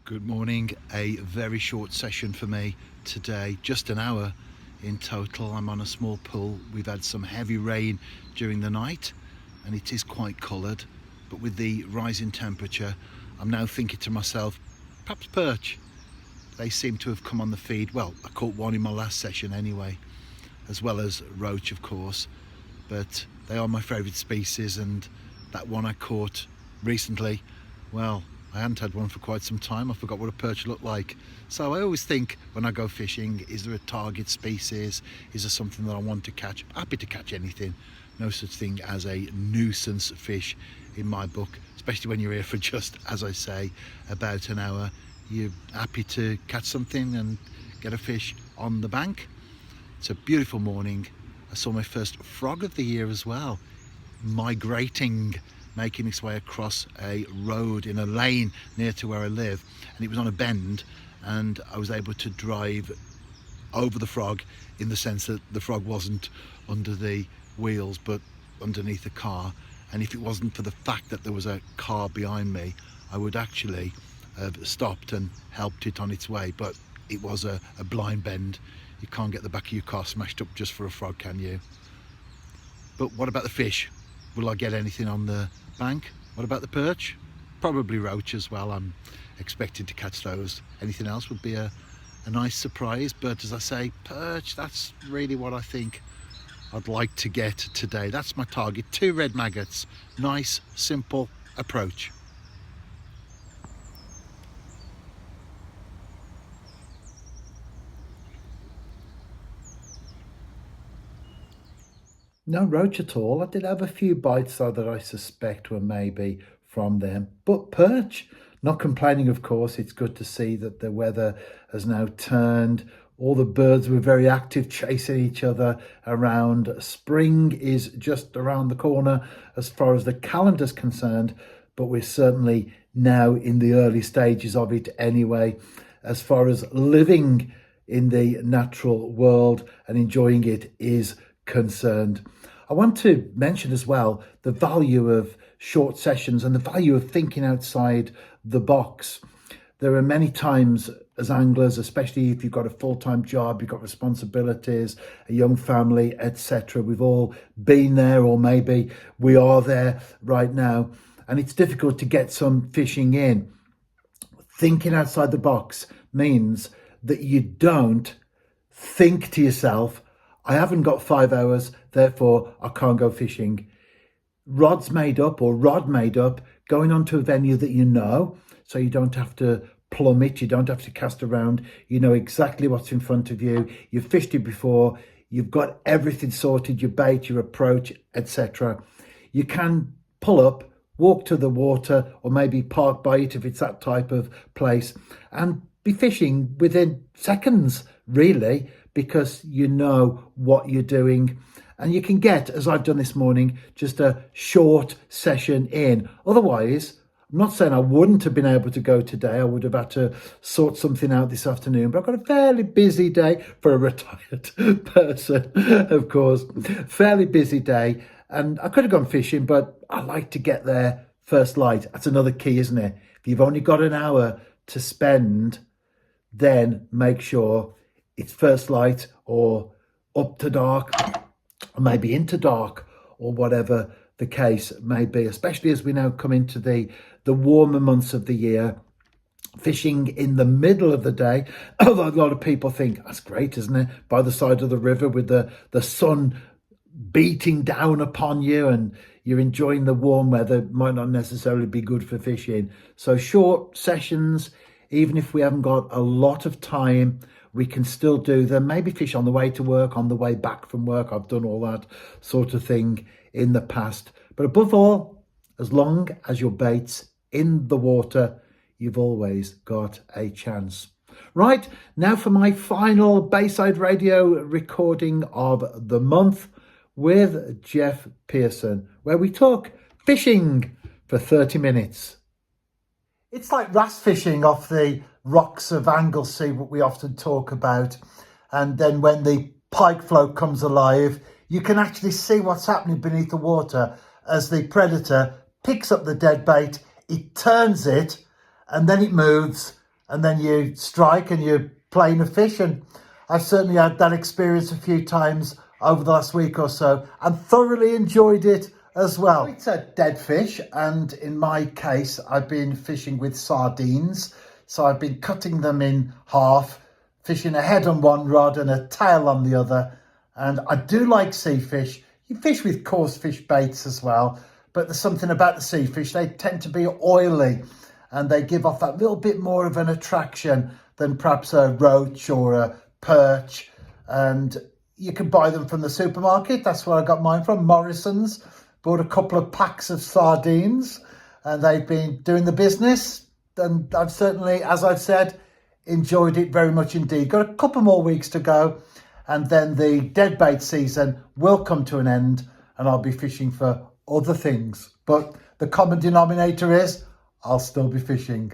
Good morning. A very short session for me today, just an hour in total. I'm on a small pool. We've had some heavy rain during the night and it is quite coloured, but with the rise in temperature I'm now thinking to myself, perhaps perch. They seem to have come on the feed. Well, I caught one in my last session anyway, as well as roach of course, but they are my favourite species, and that one I caught recently, well, I hadn't had one for quite some time. I forgot what a perch looked like. So I always think when I go fishing, is there a target species? Is there something that I want to catch? Happy to catch anything. No such thing as a nuisance fish in my book, especially when you're here for just, as I say, about an hour. You're happy to catch something and get a fish on the bank. It's a beautiful morning. I saw my first frog of the year as well, migrating, making its way across a road in a lane near to where I live, and it was on a bend, and I was able to drive over the frog, in the sense that the frog wasn't under the wheels but underneath the car, and if it wasn't for the fact that there was a car behind me, I would actually have stopped and helped it on its way. But it was a blind bend. You can't get the back of your car smashed up just for a frog, can you? But what about the fish? Will I get anything on the bank? What about the perch? Probably roach as well. I'm expecting to catch those. Anything else would be a nice surprise, but as I say, perch, that's really what I think I'd like to get today. That's my target. 2 red maggots. Nice, simple approach. No roach at all. I did have a few bites though that I suspect were maybe from them. But perch, not complaining of course. It's good to see that the weather has now turned. All the birds were very active, chasing each other around. Spring is just around the corner as far as the calendar's concerned, but we're certainly now in the early stages of it anyway, as far as living in the natural world and enjoying it is concerned. I want to mention as well the value of short sessions and the value of thinking outside the box. There are many times as anglers, especially if you've got a full-time job, you've got responsibilities, a young family, etc. We've all been there, or maybe we are there right now, and it's difficult to get some fishing in. Thinking outside the box means that you don't think to yourself, I haven't got 5 hours, therefore I can't go fishing. Rod's made up, or rod made up, going onto a venue that you know, so you don't have to plumb it, you don't have to cast around, you know exactly what's in front of you, you've fished it before, you've got everything sorted, your bait, your approach, etc. You can pull up, walk to the water, or maybe park by it if it's that type of place, and be fishing within seconds, really, because you know what you're doing. And you can get, as I've done this morning, just a short session in. Otherwise, I'm not saying I wouldn't have been able to go today. I would have had to sort something out this afternoon, but I've got a fairly busy day for a retired person, of course. Fairly busy day, and I could have gone fishing, but I like to get there first light. That's another key, isn't it? If you've only got an hour to spend, then make sure it's first light or up to dark, or maybe into dark, or whatever the case may be, especially as we now come into the warmer months of the year. Fishing in the middle of the day, although a lot of people think that's great, isn't it, by the side of the river with the sun beating down upon you and you're enjoying the warm weather, might not necessarily be good for fishing. So short sessions, even if we haven't got a lot of time, we can still do them. Maybe fish on the way to work, on the way back from work. I've done all that sort of thing in the past. But above all, as long as your bait's in the water, you've always got a chance. Right, now for my final Bayside Radio recording of the month with Jeff Pearson, where we talk fishing for 30 minutes. It's like wrasse fishing off the rocks of Anglesey, what we often talk about. And then when the pike float comes alive, you can actually see what's happening beneath the water as the predator picks up the dead bait, it turns it, and then it moves, and then you strike and you're playing a fish. And I've certainly had that experience a few times over the last week or so and thoroughly enjoyed it as well. It's a dead fish, and in my case, I've been fishing with sardines. So I've been cutting them in half, fishing a head on one rod and a tail on the other. And I do like sea fish. You fish with coarse fish baits as well, but there's something about the sea fish. They tend to be oily and they give off that little bit more of an attraction than perhaps a roach or a perch. And you can buy them from the supermarket. That's where I got mine from, Morrison's. Bought a couple of packs of sardines and they've been doing the business. And I've certainly, as I've said, enjoyed it very much indeed. Got a couple more weeks to go and then the dead bait season will come to an end and I'll be fishing for other things. But the common denominator is I'll still be fishing.